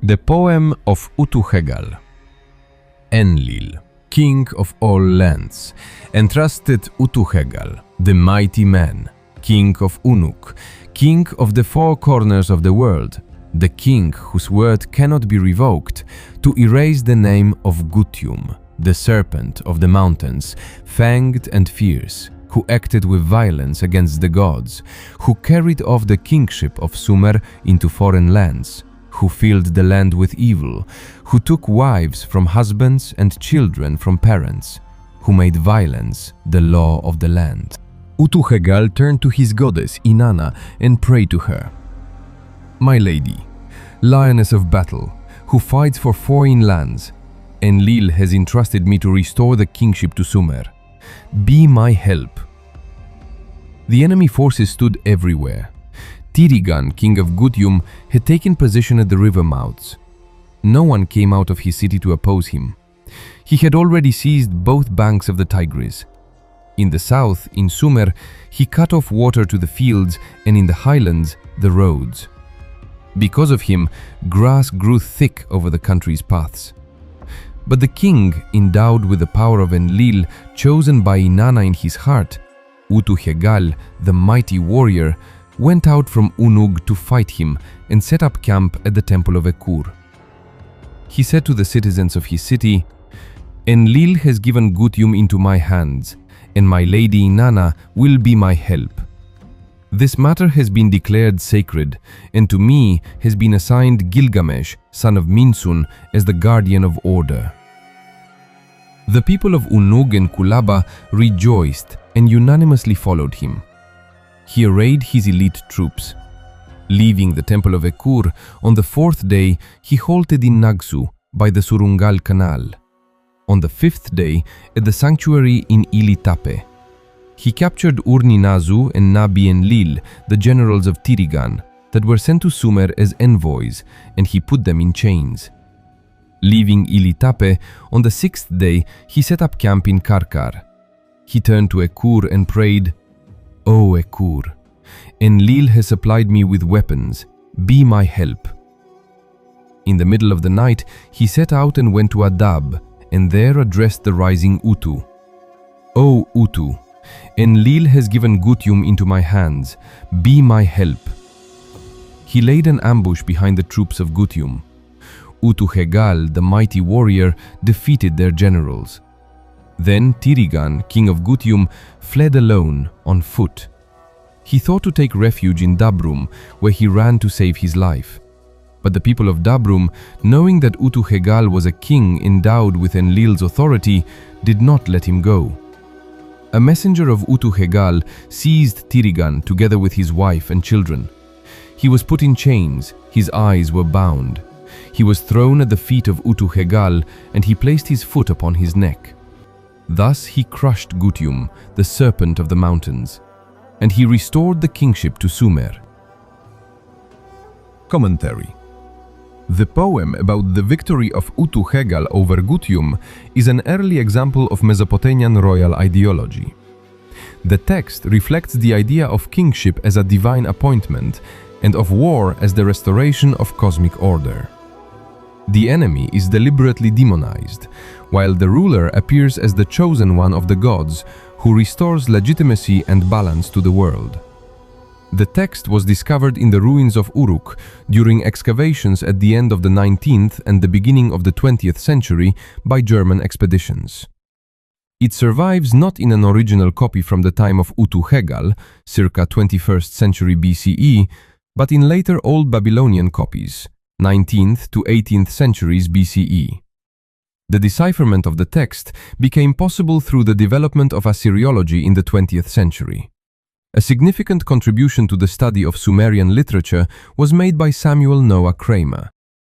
The Poem of Utu-Hegal. Enlil, king of all lands, entrusted Utu-Hegal, the mighty man, king of Unuk, king of the four corners of the world, the king whose word cannot be revoked, to erase the name of Gutium, the serpent of the mountains, fanged and fierce, who acted with violence against the gods, who carried off the kingship of Sumer into foreign lands, who filled the land with evil, who took wives from husbands and children from parents, who made violence the law of the land. Utu-Hegal turned to his goddess Inanna and prayed to her. "My lady, lioness of battle, who fights for foreign lands, Enlil has entrusted me to restore the kingship to Sumer. Be my help." The enemy forces stood everywhere. Tirigan, king of Gutium, had taken position at the river mouths. No one came out of his city to oppose him. He had already seized both banks of the Tigris. In the south, in Sumer, he cut off water to the fields, and in the highlands, the roads. Because of him, grass grew thick over the country's paths. But the king, endowed with the power of Enlil, chosen by Inanna in his heart, Utu-Hegal, the mighty warrior, went out from Unug to fight him and set up camp at the temple of Ekur. He said to the citizens of his city, "Enlil has given Gutium into my hands, and my lady Inanna will be my help. This matter has been declared sacred, and to me has been assigned Gilgamesh, son of Minsun, as the guardian of order." The people of Unug and Kulaba rejoiced and unanimously followed him. He arrayed his elite troops. Leaving the temple of Ekur, on the fourth day, he halted in Nagsu by the Surungal Canal. On the fifth day, at the sanctuary in Ilitape. He captured Urninazu and Nabi Enlil, the generals of Tirigan, that were sent to Sumer as envoys, and he put them in chains. Leaving Ilitape, on the sixth day, he set up camp in Karkar. He turned to Ekur and prayed, "O Ekur, Enlil has supplied me with weapons. Be my help." In the middle of the night, he set out and went to Adab, and there addressed the rising Utu. "O Utu, Enlil has given Gutium into my hands. Be my help." He laid an ambush behind the troops of Gutium. Utu-Hegal, the mighty warrior, defeated their generals. Then Tirigan, king of Gutium, fled alone, on foot. He thought to take refuge in Dabrum, where he ran to save his life. But the people of Dabrum, knowing that Utu-Hegal was a king endowed with Enlil's authority, did not let him go. A messenger of Utu-Hegal seized Tirigan together with his wife and children. He was put in chains, his eyes were bound. He was thrown at the feet of Utu-Hegal, and he placed his foot upon his neck. Thus he crushed Gutium, the serpent of the mountains, and he restored the kingship to Sumer. Commentary. The poem about the victory of Utu-Hegal over Gutium is an early example of Mesopotamian royal ideology. The text reflects the idea of kingship as a divine appointment and of war as the restoration of cosmic order. The enemy is deliberately demonized, while the ruler appears as the chosen one of the gods who restores legitimacy and balance to the world. The text was discovered in the ruins of Uruk during excavations at the end of the 19th and the beginning of the 20th century by German expeditions. It survives not in an original copy from the time of Utu-Hegal, circa 21st century BCE, but in later Old Babylonian copies, 19th to 18th centuries BCE. The decipherment of the text became possible through the development of Assyriology in the 20th century. A significant contribution to the study of Sumerian literature was made by Samuel Noah Kramer.